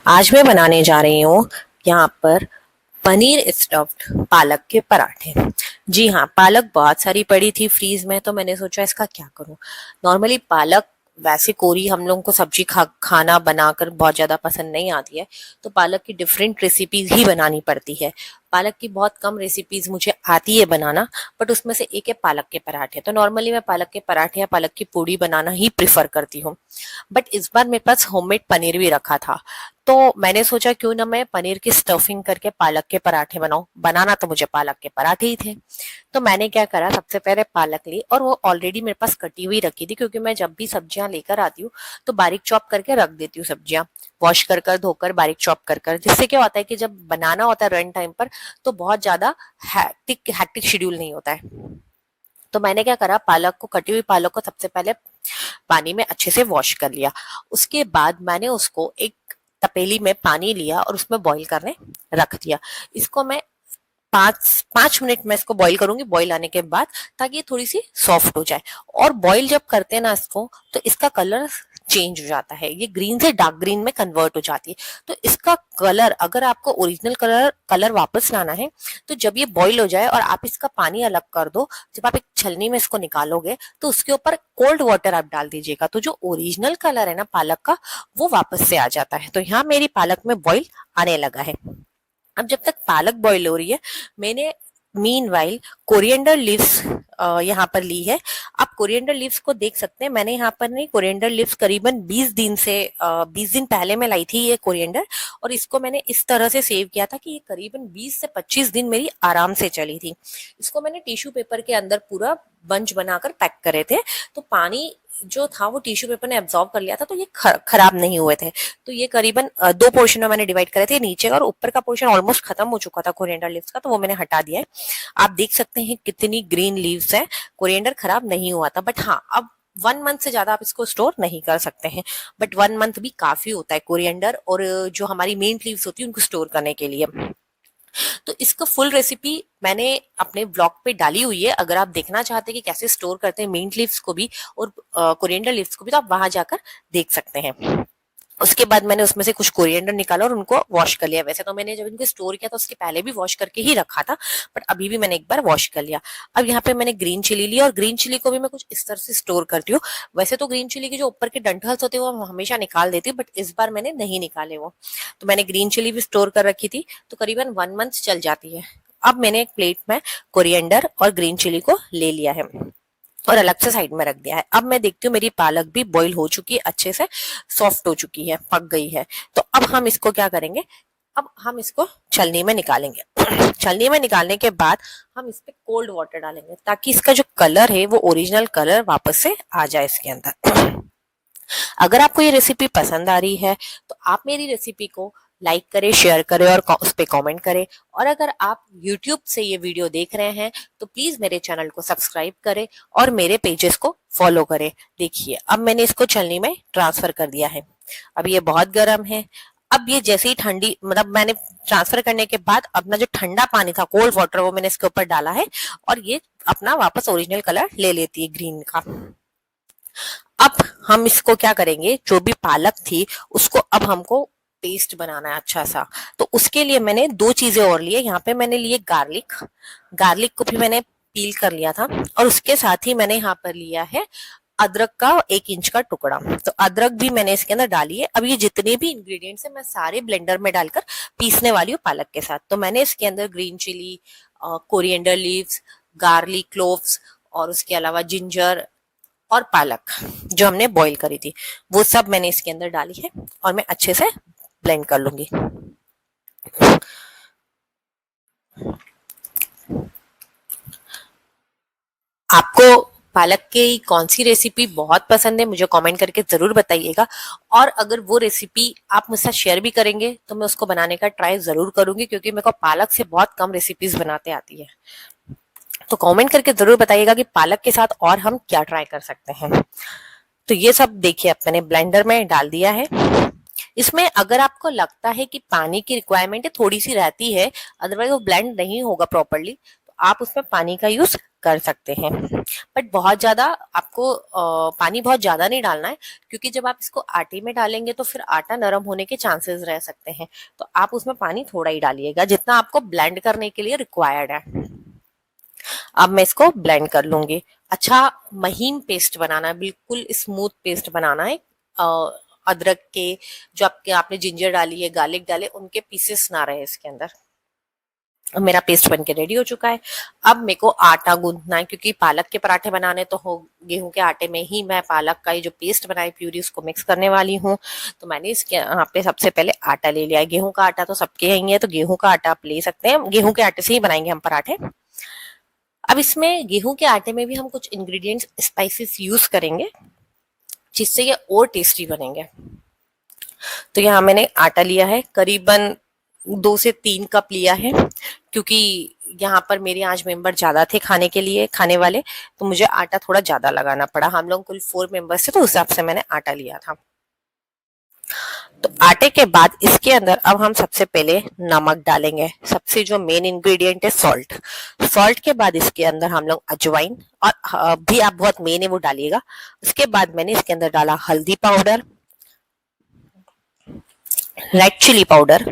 आज मैं बनाने जा रही हूँ यहाँ पर पनीर स्टफ्ड पालक के पराठे। जी हाँ, पालक बहुत सारी पड़ी थी फ्रीज में, तो मैंने सोचा इसका क्या करूँ। नॉर्मली पालक वैसे कोरी हम लोगों को सब्जी खाना बनाकर बहुत ज्यादा पसंद नहीं आती है, तो पालक की डिफरेंट रेसिपीज ही बनानी पड़ती है। पालक की बहुत कम रेसिपीज मुझे आती है बनाना, बट उसमें से एक है पालक के पराठे। तो नॉर्मली मैं पालक के पराठे या पालक की पूड़ी बनाना ही प्रिफर करती हूँ। बट इस बार मेरे पास होममेड पनीर भी रखा था, तो मैंने सोचा क्यों ना मैं पनीर की स्टफिंग करके पालक के पराठे बनाऊं। बनाना तो मुझे पालक के पराठे ही थे। तो मैंने क्या करा, सबसे पहले पालक ली और वो ऑलरेडी मेरे पास कटी हुई रखी थी, क्योंकि मैं जब भी सब्जियां लेकर आती हूँ तो बारीक चॉप करके रख देती हूँ सब्जियां, वॉश कर धोकर बारीक चॉप कर, जिससे क्या होता है कि जब बनाना होता है रन टाइम पर तो बहुत ज्यादा हैक्टिक शेड्यूल नहीं होता है। तो मैंने क्या करा, पालक को, कटी हुई पालक को सबसे पहले पानी में अच्छे से वॉश कर लिया। उसके बाद मैंने उसको एक तपेली में पानी लिया और उसमें बॉईल करने रख दिया। इसको मैं 5 5 मिनट में इसको बॉईल करूंगी, बॉईल आने के बाद, ताकि ये थोड़ी सी सॉफ्ट हो जाए। और बॉईल जब करते हैं ना इसको, तो इसका कलर चेंज हो जाता है, ये ग्रीन से डार्क ग्रीन में कन्वर्ट हो जाती है। तो इसका कलर, अगर आपको ओरिजिनल कलर कलर वापस लाना है, तो जब ये बॉईल हो जाए और आप इसका पानी अलग कर दो, जब आप एक छलनी में इसको निकालोगे तो उसके ऊपर कोल्ड वाटर आप डाल दीजिएगा, तो जो ओरिजिनल कलर है ना पालक का, वो वापस से आ जाता है। तो यहाँ मेरी पालक में बॉईल आने लगा है। अब जब तक पालक बॉईल हो रही है, मैंने मीनवाइल कोरिएंडर लीव्स यहाँ पर ली है। आप कोरिएंडर लीव्स को देख सकते हैं, मैंने यहाँ पर नहीं, कोरिएंडर लीव्स करीबन 20 दिन पहले मैं लाई थी ये कोरिएंडर। और इसको मैंने इस तरह से सेव किया था कि ये करीबन 20 से 25 दिन मेरी आराम से चली थी। इसको मैंने टिश्यू पेपर के अंदर पूरा बंच बनाकर पैक करे थे, तो पानी जो था वो टिश्यू पेपर ने एब्जॉर्ब कर लिया था, तो ये खराब नहीं हुए थे। तो ये करीबन 2 पोर्शन में मैंने डिवाइड करे थे, नीचे का और ऊपर का पोर्शन ऑलमोस्ट खत्म हो चुका था कोरिएंडर लीव्स का, तो वो मैंने हटा दिया है। आप देख सकते हैं कितनी ग्रीन लीव्स है। कोरिएंडर खराब नहीं हुआ था, बट हाँ, अब 1 मंथ से ज्यादा आप इसको स्टोर नहीं कर सकते हैं। बट 1 मंथ भी काफी होता है कोरिएंडर और जो हमारी मेन लीव्स होती है उनको स्टोर करने के लिए। तो इसका फुल रेसिपी मैंने अपने ब्लॉग पे डाली हुई है, अगर आप देखना चाहते हैं कि कैसे स्टोर करते हैं मिंट लीव्स को भी और कोरिएंडर लीव्स को भी, तो आप वहां जाकर देख सकते हैं। उसके बाद मैंने उसमें से कुछ कोरिएंडर निकाला और उनको वॉश कर लिया। वैसे तो मैंने जब इनको स्टोर किया था उसके पहले भी वॉश करके ही रखा था, बट अभी भी मैंने एक बार वॉश कर लिया। अब यहाँ पे मैंने ग्रीन चिली लिया और ग्रीन चिली को भी मैं कुछ इस तरह से स्टोर करती हूँ। वैसे तो ग्रीन चिली के जो ऊपर के डंठल्स होते हैं वो हमेशा निकाल देती हूँ, बट इस बार मैंने नहीं निकाले वो। तो मैंने ग्रीन चिली भी स्टोर कर रखी थी, तो करीबन 1 मंथ चल जाती है। अब मैंने एक प्लेट में कोरिएंडर और ग्रीन चिली को ले लिया है और अलग से साइड में रख दिया है। अब मैं देखती हूँ मेरी पालक भी बॉईल हो चुकी है, अच्छे से सॉफ्ट हो चुकी है, पक गई है। तो अब हम इसको क्या करेंगे, अब हम इसको छलनी में निकालेंगे। छलनी में निकालने के बाद हम इस पे कोल्ड वाटर डालेंगे, ताकि इसका जो कलर है वो ओरिजिनल कलर वापस से आ जाए इसके अंदर। अगर आपको ये रेसिपी पसंद आ रही है तो आप मेरी रेसिपी को लाइक करें, शेयर करें और उस पर कॉमेंट करें। और अगर आप YouTube से ये वीडियो देख रहे हैं तो प्लीज मेरे चैनल को सब्सक्राइब करें और मेरे पेजेस को फॉलो करें। देखिए, अब मैंने इसको छलनी में ट्रांसफर कर दिया है। अब ये बहुत गर्म है। अब ये जैसे ही ठंडी, मतलब मैंने ट्रांसफर करने के बाद अपना जो ठंडा पानी था, कोल्ड वाटर, वो मैंने इसके ऊपर डाला है और ये अपना वापस ओरिजिनल कलर ले लेती है ग्रीन का। अब हम इसको क्या करेंगे, जो भी पालक थी उसको अब हमको पेस्ट बनाना है अच्छा सा। तो उसके लिए मैंने 2 चीजें और लिए। यहाँ पे मैंने लिए गार्लिक, गार्लिक को भी मैंने पील कर लिया था। और उसके साथ ही मैंने यहाँ पर लिया है अदरक का 1 इंच का टुकड़ा। तो अदरक भी मैंने इसके अंदर डाली है। अब ये जितने भी इंग्रेडिएंट्स है मैं सारे ब्लेंडर में डालकर पीसने वाली हूँ पालक के साथ। तो मैंने इसके अंदर green chilli, coriander leaves, garlic cloves और उसके अलावा जिंजर और पालक जो हमने बॉईल करी थी, वो सब मैंने इसके अंदर डाली है और मैं अच्छे से ब्लेंड कर लूंगी। आपको पालक की कौन सी रेसिपी बहुत पसंद है मुझे कमेंट करके जरूर बताइएगा। और अगर वो रेसिपी आप मुझसे शेयर भी करेंगे तो मैं उसको बनाने का ट्राई जरूर करूंगी, क्योंकि मेरे को पालक से बहुत कम रेसिपीज बनाते आती है। तो कमेंट करके जरूर बताइएगा कि पालक के साथ और हम क्या ट्राई कर सकते हैं। तो ये सब देखिए अब मैंने ब्लेंडर में डाल दिया है। इसमें अगर आपको लगता है कि पानी की रिक्वायरमेंट थोड़ी सी रहती है, अदरवाइज वो ब्लेंड नहीं होगा प्रॉपरली, तो आप उसमें पानी का यूज कर सकते हैं। बट बहुत ज्यादा आपको पानी बहुत ज्यादा नहीं डालना है, क्योंकि जब आप इसको आटे में डालेंगे तो फिर आटा नरम होने के चांसेस रह सकते हैं। तो आप उसमें पानी थोड़ा ही डालिएगा, जितना आपको ब्लेंड करने के लिए रिक्वायर्ड है। अब मैं इसको ब्लेंड कर लूंगी। अच्छा, महीन पेस्ट बनाना है, बिल्कुल स्मूथ पेस्ट बनाना है। अदरक के जो आपने जिंजर डाली है, गार्लिक डाले, उनके पीसेस ना रहे इसके अंदर। अब मेरा पेस्ट बन के रेडी हो चुका है। अब मेरे को आटा गूंथना है, क्योंकि पालक के पराठे बनाने तो हो, गेहूं के आटे में ही मैं पालक का ये जो पेस्ट बनाई प्यूरी उसको मिक्स करने वाली हूँ। तो मैंने इसके यहाँ पे सबसे पहले आटा ले लिया है। गेहूं का आटा तो सबके यही है, तो गेहूं का आटा आप ले सकते हैं, गेहूं के आटे से ही बनाएंगे हम पराठे। अब इसमें गेहूं के आटे में भी हम कुछ इंग्रेडिएंट्स स्पाइसेस यूज करेंगे, जिससे ये और टेस्टी बनेंगे। तो यहाँ मैंने आटा लिया है, करीबन 2 से 3 कप लिया है, क्योंकि यहाँ पर मेरे आज मेंबर ज्यादा थे खाने के लिए, खाने वाले, तो मुझे आटा थोड़ा ज्यादा लगाना पड़ा। हम लोग कुल 4 मेंबर्स थे, तो उस हिसाब से मैंने आटा लिया था। तो आटे के बाद इसके अंदर अब हम सबसे पहले नमक डालेंगे, सबसे जो मेन इंग्रेडिएंट है सॉल्ट। सॉल्ट के बाद इसके अंदर हम लोग अजवाइन, और भी आप बहुत मेन है वो डालिएगा। उसके बाद मैंने इसके अंदर डाला हल्दी पाउडर, रेड चिली पाउडर,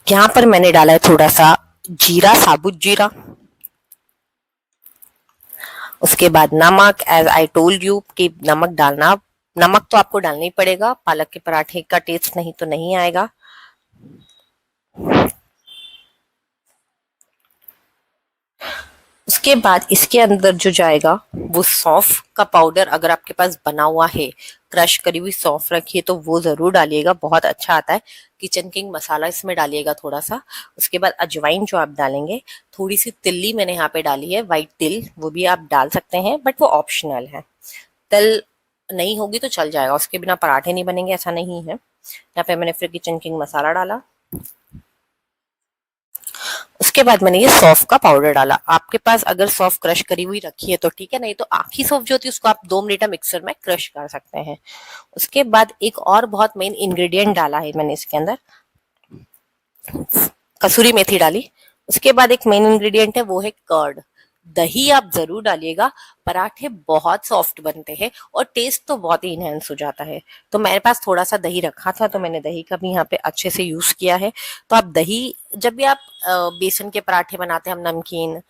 यहाँ पर मैंने डाला है थोड़ा सा जीरा, साबुत जीरा। उसके बाद नमक, एज आई टोल्ड यू कि नमक डालना, नमक तो आपको डालना ही पड़ेगा, पालक के पराठे का टेस्ट नहीं तो नहीं आएगा। उसके बाद इसके अंदर जो जाएगा वो सौंफ का पाउडर, अगर आपके पास बना हुआ है, क्रश करी हुई सौंफ रखिए तो वो जरूर डालिएगा, बहुत अच्छा आता है। किचन किंग मसाला इसमें डालिएगा थोड़ा सा। उसके बाद अजवाइन जो आप डालेंगे, थोड़ी सी तिल्ली मैंने यहाँ पे डाली है, व्हाइट तिल, वो भी आप डाल सकते हैं, बट वो ऑप्शनल है। तिल नहीं होगी तो चल जाएगा, उसके बिना पराठे नहीं बनेंगे ऐसा नहीं है। यहाँ पे मैंने फिर किचन किंग मसाला डाला। उसके बाद मैंने ये सौंफ का पाउडर डाला। आपके पास अगर सौंफ क्रश करी हुई रखी है तो ठीक है, नहीं तो आखी सौंफ जो होती है उसको आप 2 मिनट मिक्सर में क्रश कर सकते हैं। उसके बाद एक और बहुत मेन इंग्रेडिएंट डाला है मैंने इसके अंदर, कसूरी मेथी डाली। उसके बाद एक मेन इंग्रेडिएंट है, वो है कर्ड। दही आप जरूर डालिएगा, पराठे बहुत सॉफ्ट बनते हैं और टेस्ट तो बहुत ही इनहेंस हो जाता है। तो मेरे पास थोड़ा सा दही रखा था, तो मैंने दही का भी यहाँ पे अच्छे से यूज किया है। तो आप दही, जब भी आप बेसन के पराठे बनाते हैं हम, नमकीन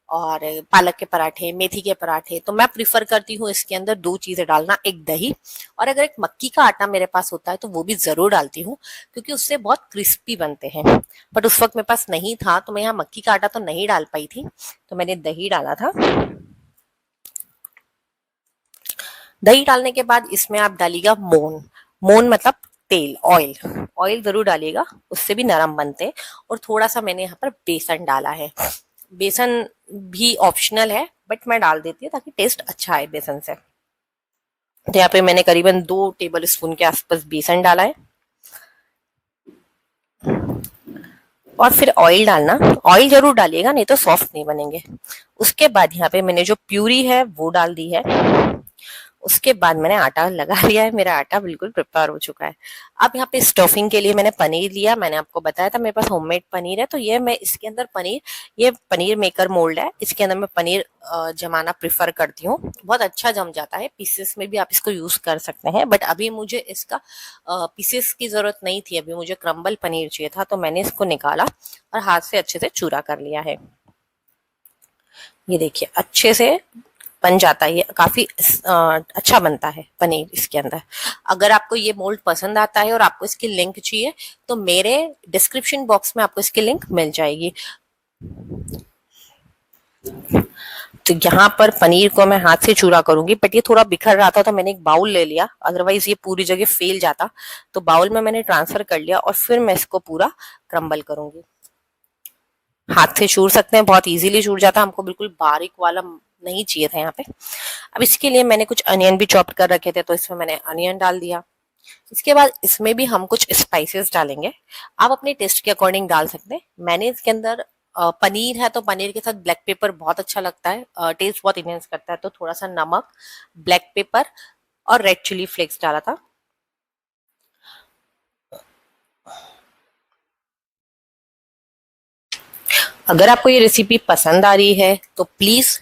और पालक के पराठे, मेथी के पराठे, तो मैं प्रिफर करती हूँ इसके अंदर 2 चीजें डालना, एक दही, और अगर एक मक्की का आटा मेरे पास होता है तो वो भी जरूर डालती हूँ, क्योंकि उससे बहुत क्रिस्पी बनते हैं। बट उस वक्त मेरे पास नहीं था, तो मैं यहाँ मक्की का आटा तो नहीं डाल पाई थी, तो मैंने दही डाला था। दही डालने के बाद इसमें आप डालिएगा मोन। मोन मतलब तेल, ऑयल। ऑयल जरूर डालिएगा, उससे भी नरम बनते हैं। और थोड़ा सा मैंने यहाँ पर बेसन डाला है। बेसन भी ऑप्शनल है, बट मैं डाल देती हूँ ताकि टेस्ट अच्छा आए बेसन से। तो यहाँ पे मैंने करीबन 2 टेबल स्पून के आसपास बेसन डाला है। और फिर ऑयल डालना, ऑयल जरूर डालिएगा, नहीं तो सॉफ्ट नहीं बनेंगे। उसके बाद यहाँ पे मैंने जो प्यूरी है वो डाल दी है। उसके बाद मैंने आटा लगा लिया है, मेरा आटा बिल्कुल प्रिपेयर हो चुका है। अब यहाँ पे स्टफिंग के लिए मैंने पनीर लिया, मैंने आपको बताया था मेरे पास होममेड पनीर है, तो ये मैं इसके अंदर पनीर, ये पनीर मेकर मोल्ड है, इसके अंदर मैं पनीर जमाना प्रिफर करती हूँ, बहुत अच्छा जम जाता है। पीसेस में भी आप इसको यूज कर सकते हैं, बट अभी मुझे इसका पीसेस की जरूरत नहीं थी, अभी मुझे क्रम्बल पनीर चाहिए था, तो मैंने इसको निकाला और हाथ से अच्छे से चूरा कर लिया है। ये देखिए अच्छे से बन जाता है, ये काफी अच्छा बनता है पनीर इसके अंदर। अगर आपको ये मोल्ड पसंद आता है और आपको इसकी लिंक चाहिए, तो मेरे डिस्क्रिप्शन बॉक्स में आपको इसकी लिंक मिल जाएगी। तो यहाँ पर पनीर को मैं हाथ से चूरा करूंगी, बट ये थोड़ा बिखर रहा था तो मैंने एक बाउल ले लिया, अदरवाइज ये पूरी जगह फैल जाता। तो बाउल में मैंने ट्रांसफर कर लिया और फिर मैं इसको पूरा क्रम्बल करूंगी। हाथ से चूर सकते हैं, बहुत इजीली चूर जाता है, हमको बिल्कुल बारीक वाला नहीं चाहिए था यहाँ पे। अब इसके लिए मैंने कुछ अनियन भी चॉप कर रखे थे, तो इसमें मैंने अनियन डाल दिया। इसके बाद इसमें भी हम कुछ स्पाइसेस डालेंगे, आप अपने टेस्ट के अकॉर्डिंग डाल सकते हैं। मैंने इसके अंदर पनीर है तो पनीर के साथ ब्लैक पेपर बहुत अच्छा लगता है, टेस्ट बहुत इनहेंस करता है, तो थोड़ा सा नमक, ब्लैक पेपर और रेड चिली फ्लेक्स डाला था। अगर आपको ये रेसिपी पसंद आ रही है तो प्लीज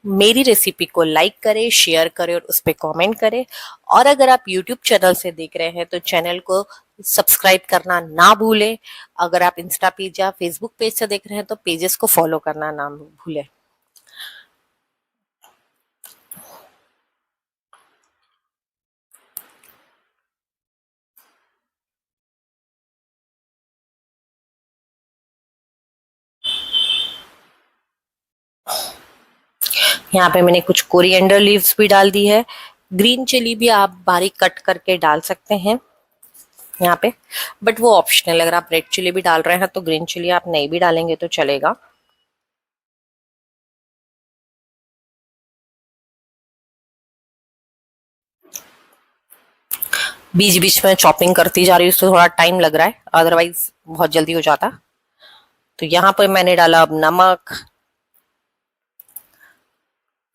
मेरी रेसिपी को लाइक करें, शेयर करें और उस पर कमेंट करें। और अगर आप यूट्यूब चैनल से देख रहे हैं तो चैनल को सब्सक्राइब करना ना भूलें। अगर आप इंस्टा पेज या फेसबुक पेज से देख रहे हैं तो पेजेस को फॉलो करना ना भूलें। यहाँ पे मैंने कुछ कोरिएंडर लीव्स भी डाल दी है। ग्रीन चिली भी आप बारीक कट करके डाल सकते हैं यहाँ पे, बट वो ऑप्शनल। अगर आप रेड चिली भी डाल रहे हैं तो ग्रीन चिली आप नहीं भी डालेंगे तो चलेगा। बीच बीच में चॉपिंग करती जा रही हूँ, उससे थोड़ा टाइम लग रहा है, अदरवाइज बहुत जल्दी हो जाता। तो यहाँ पर मैंने डाला अब नमक।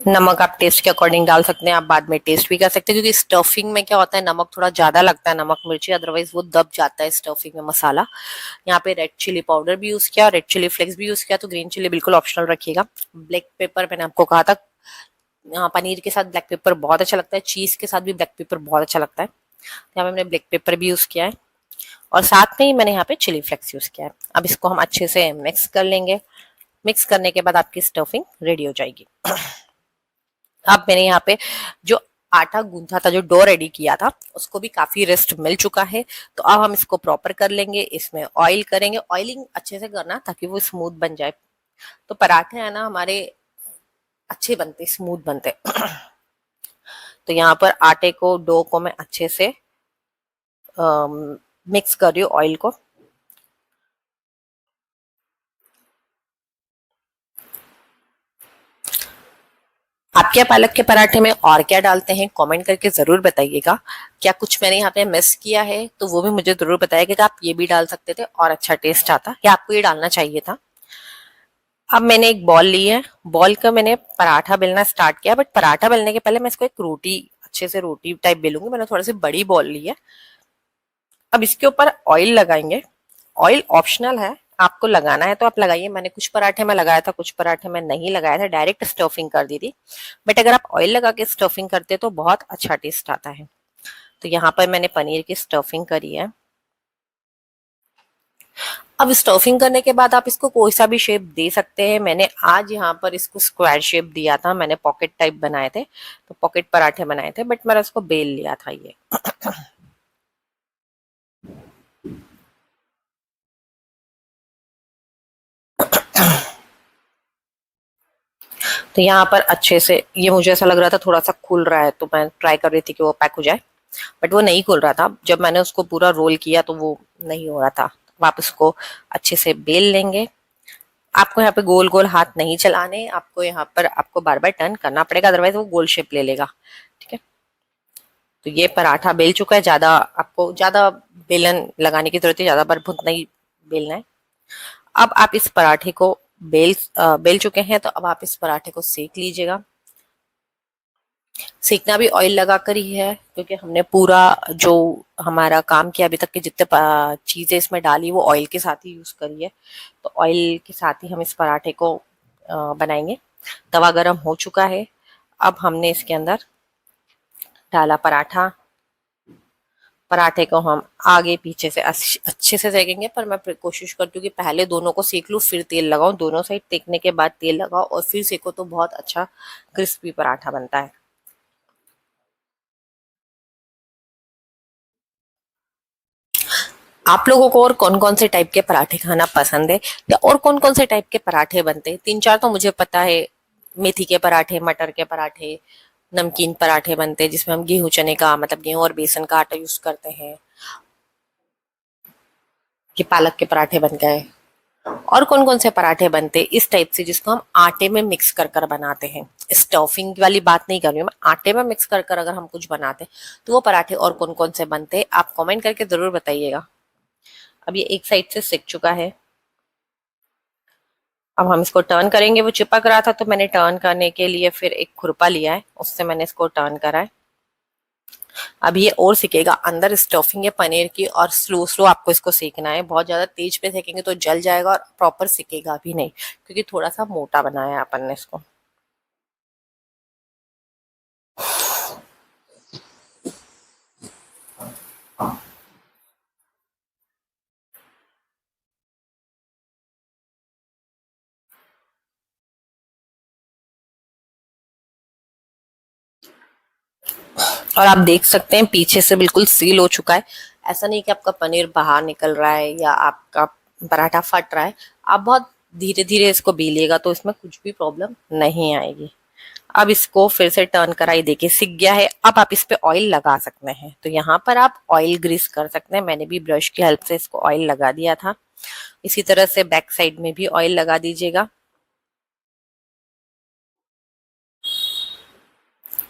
नमक आप टेस्ट के अकॉर्डिंग डाल सकते हैं, आप बाद में टेस्ट भी कर सकते हैं, क्योंकि स्टफिंग में क्या होता है नमक थोड़ा ज्यादा लगता है, नमक मिर्ची, अदरवाइज वो दब जाता है स्टफिंग में मसाला। यहाँ पे रेड चिली पाउडर भी यूज किया, रेड चिली फ्लेक्स भी यूज किया, तो ग्रीन चिली बिल्कुल ऑप्शनल रखिएगा। ब्लैक पेपर मैंने आपको कहा था, यहाँ पनीर के साथ ब्लैक पेपर बहुत अच्छा लगता है, चीज के साथ भी ब्लैक पेपर बहुत अच्छा लगता है। यहाँ पे मैंने ब्लैक पेपर भी यूज किया है और साथ में ही मैंने यहाँ पे चिली फ्लेक्स यूज किया है। अब इसको हम अच्छे से मिक्स कर लेंगे। मिक्स करने के बाद आपकी स्टफिंग रेडी हो जाएगी। अब मैंने यहाँ पे जो आटा गूंथा था, जो डो रेडी किया था, उसको भी काफी रेस्ट मिल चुका है। तो अब हम इसको प्रॉपर कर लेंगे, इसमें ऑयल करेंगे। ऑयलिंग अच्छे से करना ताकि वो स्मूथ बन जाए। तो पराठे है ना हमारे अच्छे बनते, स्मूथ बनते। तो यहाँ पर आटे को, डो को मैं अच्छे से मिक्स कर रही हूँ ऑयल को। आप क्या पालक के पराठे में और क्या डालते हैं कमेंट करके जरूर बताइएगा। क्या कुछ मैंने यहाँ पे मिस किया है तो वो भी मुझे जरूर बताइएगा कि आप ये भी डाल सकते थे और अच्छा टेस्ट आता, या आपको ये डालना चाहिए था। अब मैंने एक बॉल ली है, बॉल का मैंने पराठा बेलना स्टार्ट किया, बट पराठा बेलने के पहले मैं इसको एक रोटी, अच्छे से रोटी टाइप बेलूंगी। मैंने थोड़ी सी बड़ी बॉल ली है। अब इसके ऊपर ऑयल लगाएंगे। ऑयल ऑप्शनल है, आपको लगाना है तो आप लगाइए। मैंने कुछ पराठे में लगाया था, कुछ पराठे में नहीं लगाया था, डायरेक्ट स्टफिंग कर दी थी। बट अगर आप ऑयल लगा के स्टफिंग करते तो बहुत अच्छा टेस्ट आता है। तो यहाँ पर मैंने पनीर की स्टफिंग करी है। अब स्टफिंग करने के बाद आप इसको कोई सा भी शेप दे सकते हैं। मैंने आज यहाँ पर इसको स्क्वायर शेप दिया था, मैंने पॉकेट टाइप बनाए थे, तो पॉकेट पराठे बनाए थे, बट मैंने उसको बेल लिया था ये। तो यहाँ पर अच्छे से, ये मुझे ऐसा लग रहा था थोड़ा सा खुल रहा है, तो मैं ट्राई कर रही थी कि वो पैक हो जाए, बट वो नहीं खुल रहा था। जब मैंने उसको पूरा रोल किया तो वो नहीं हो रहा था। अब आप इसको अच्छे से बेल लेंगे। आपको यहाँ पे गोल गोल हाथ नहीं चलाने, आपको यहाँ पर आपको बार बार टर्न करना पड़ेगा, अदरवाइज वो गोल शेप ले लेगा। ठीक है। तो ये पराठा बेल चुका है। ज्यादा आपको ज्यादा बेलन लगाने की जरूरत है, ज्यादा बार भुन नहीं बेलना है। अब आप इस पराठे को बेल चुके हैं, तो अब आप इस पराठे को सेक लीजिएगा। सेकना भी ऑयल लगाकर ही है, क्योंकि हमने पूरा जो हमारा काम किया अभी तक के जितने चीजें इसमें डाली वो ऑयल के साथ ही यूज करी है। तो ऑयल के साथ ही हम इस पराठे को बनाएंगे। तवा गरम हो चुका है। अब हमने इसके अंदर डाला पराठा। पराठे को हम आगे पीछे से अच्छे से सेकेंगे, पर मैं कोशिश करती हूँ कि पहले दोनों को सेक लूँ फिर तेल लगाऊं। दोनों साइड सेकने के बाद तेल लगाओ और फिर सेको तो बहुत अच्छा क्रिस्पी पराठा बनता है। आप लोगों को और कौन कौन से टाइप के पराठे खाना पसंद है, या और कौन कौन से टाइप के पराठे बनते हैं? तीन चार तो मुझे पता है। मेथी के पराठे, मटर के पराठे, नमकीन पराठे बनते हैं जिसमें हम गेहूं चने का, मतलब गेहूं और बेसन का आटा यूज करते हैं। कि पालक के पराठे बन गए। और कौन कौन से पराठे बनते हैं इस टाइप से, जिसको हम आटे में मिक्स कर कर बनाते हैं? स्टफिंग वाली बात नहीं कर रही हूँ मैं, आटे में मिक्स कर कर अगर हम कुछ बनाते हैं तो वो पराठे और कौन कौन से बनते हैं, आप कमेंट करके जरूर बताइएगा। अब ये एक साइड से सिक चुका है। अब हम इसको टर्न करेंगे। वो चिपक रहा था तो मैंने टर्न करने के लिए फिर एक खुरपा लिया है, उससे मैंने इसको टर्न करा है। अब ये और सिकेगा, अंदर स्टफिंग है पनीर की, और स्लो स्लो आपको इसको सेकना है। बहुत ज्यादा तेज पे सेकेंगे तो जल जाएगा और प्रॉपर सिकेगा भी नहीं, क्योंकि थोड़ा सा मोटा बनाया है अपन ने इसको। और आप देख सकते हैं पीछे से बिल्कुल सील हो चुका है। ऐसा नहीं कि आपका पनीर बाहर निकल रहा है या आपका पराठा फट रहा है। आप बहुत धीरे धीरे इसको बेलिएगा तो इसमें कुछ भी प्रॉब्लम नहीं आएगी। अब इसको फिर से टर्न कराई, देखिए सिक गया है। अब आप इस पे ऑयल लगा सकते हैं, तो यहाँ पर आप ऑयल ग्रीस कर सकते हैं। मैंने भी ब्रश की हेल्प से इसको ऑयल लगा दिया था। इसी तरह से बैक साइड में भी ऑयल लगा दीजिएगा।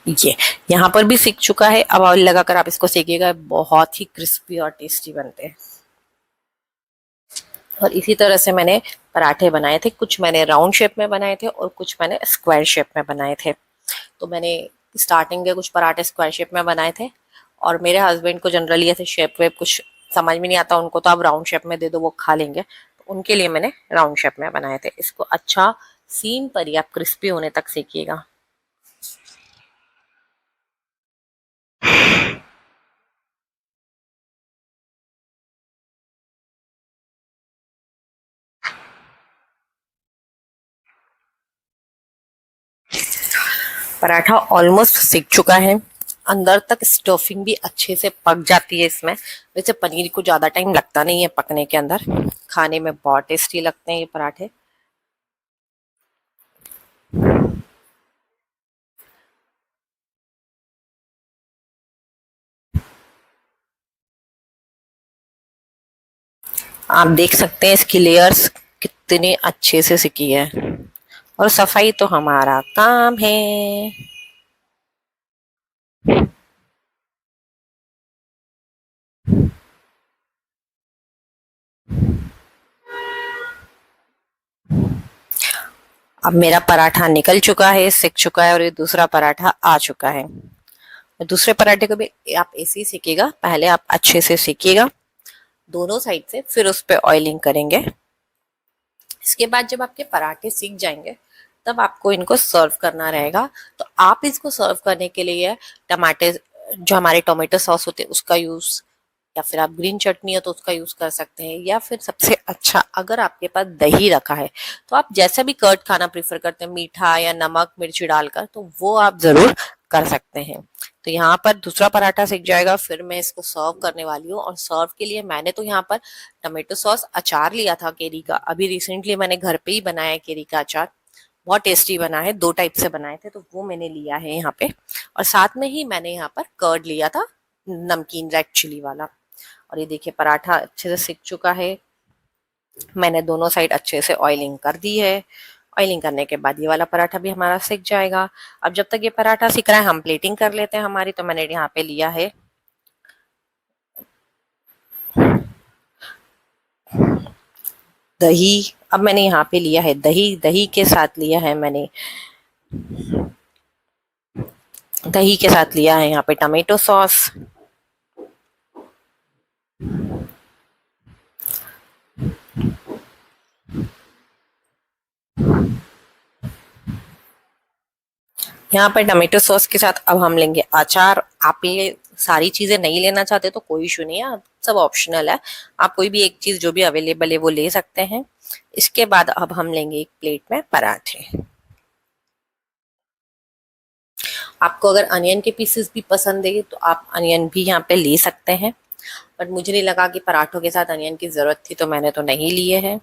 ये यहाँ पर भी सिक चुका है। अब ऑयल लगाकर आप इसको सेकिएगा, बहुत ही क्रिस्पी और टेस्टी बनते हैं। और इसी तरह से मैंने पराठे बनाए थे, कुछ मैंने राउंड शेप में बनाए थे और कुछ मैंने स्क्वायर शेप में बनाए थे। तो मैंने स्टार्टिंग के कुछ पराठे स्क्वायर शेप में बनाए थे, और मेरे हस्बैंड को जनरली ऐसे शेप वेप कुछ समझ में नहीं आता उनको, तो आप राउंड शेप में दे दो वो खा लेंगे, तो उनके लिए मैंने राउंड शेप में बनाए थे। इसको अच्छा सीम पर ही आप क्रिस्पी होने तक सेकिएगा। पराठा ऑलमोस्ट सिक चुका है, अंदर तक स्टफिंग भी अच्छे से पक जाती है इसमें। वैसे पनीर को ज्यादा टाइम लगता नहीं है पकने के अंदर, खाने में बहुत टेस्टी लगते हैं ये पराठे। आप देख सकते हैं इसकी लेयर्स कितने अच्छे से सिकी है, और सफाई तो हमारा काम है। अब मेरा पराठा निकल चुका है, सिक चुका है, और ये दूसरा पराठा आ चुका है। दूसरे पराठे को भी आप ऐसे ही सेकिएगा, पहले आप अच्छे से सेकिएगा दोनों साइड से, फिर उस पे ऑयलिंग करेंगे। इसके बाद जब आपके पराठे सीख जाएंगे तब आपको इनको सर्व करना रहेगा। तो आप इसको सर्व करने के लिए टमाटे, जो हमारे टोमेटो सॉस होते हैं उसका यूज, या फिर आप ग्रीन चटनी हो तो उसका यूज कर सकते हैं, या फिर सबसे अच्छा अगर आपके पास दही रखा है तो आप जैसा भी कर्ड खाना प्रेफर करते हैं, मीठा या नमक मिर्ची डालकर, तो वो आप जरूर कर सकते हैं। तो यहाँ पर दूसरा पराठा सिक जाएगा, फिर मैं इसको सर्व करने वाली हूँ। और सर्व के लिए मैंने तो यहाँ पर टमाटो सॉस अचार लिया था केरी का, अभी रिसेंटली मैंने घर पे ही बनाया है केरी का अचार, बहुत टेस्टी बना है। दो टाइप से बनाए थे तो वो मैंने लिया है यहाँ पे। और साथ में ही मैंने यहाँ पर कर्ड लिया था, नमकीन रेड चिली वाला। और ये देखिए पराठा अच्छे से सिक चुका है, मैंने दोनों साइड अच्छे से ऑयलिंग कर दी है। ऑयलिंग करने के बाद ये वाला पराठा भी हमारा सिक जाएगा। अब जब तक ये पराठा सिक रहा है हम प्लेटिंग कर लेते हैं हमारी। तो मैंने यहाँ पे लिया है दही। अब मैंने यहाँ पे लिया है दही, दही के साथ लिया है मैंने, दही के साथ लिया है यहाँ पे टमेटो सॉस। यहाँ पर टमाटो सॉस के साथ अब हम लेंगे अचार। आप ये सारी चीजें नहीं लेना चाहते तो कोई इशू नहीं है, सब ऑप्शनल है। आप कोई भी एक चीज जो भी अवेलेबल है वो ले सकते हैं। इसके बाद अब हम लेंगे एक प्लेट में पराठे। आपको अगर अनियन के पीसेस भी पसंद है तो आप अनियन भी यहाँ पे ले सकते हैं, बट मुझे नहीं लगा कि पराठों के साथ अनियन की जरूरत थी तो मैंने तो नहीं लिए हैं।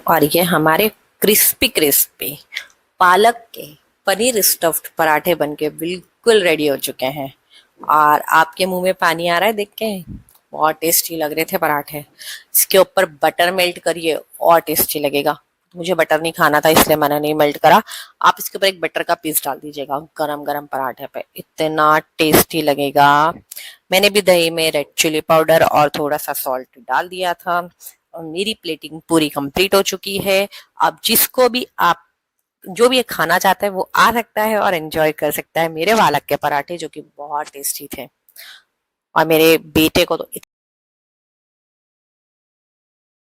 और ये हमारे क्रिस्पी क्रिस्पी पालक के पनीर स्टफ्ड पराठे बनके बिल्कुल रेडी हो चुके हैं। और आपके मुंह में पानी आ रहा है देख के, बहुत टेस्टी लग रहे थे पराठे। इसके ऊपर बटर मेल्ट करिए और टेस्टी लगेगा। मुझे बटर नहीं खाना था इसलिए मैंने नहीं मेल्ट करा। आप इसके ऊपर एक बटर का पीस डाल दीजिएगा गरम गरम पराठे पे, इतना टेस्टी लगेगा। मैंने भी दही में रेड चिली पाउडर और थोड़ा सा सॉल्ट डाल दिया था। और मेरी प्लेटिंग पूरी कंप्लीट हो चुकी है। अब जिसको भी आप जो भी ये खाना चाहता है वो आ सकता है और एंजॉय कर सकता है मेरे पालक के पराठे, जो कि बहुत टेस्टी थे। और मेरे बेटे को तो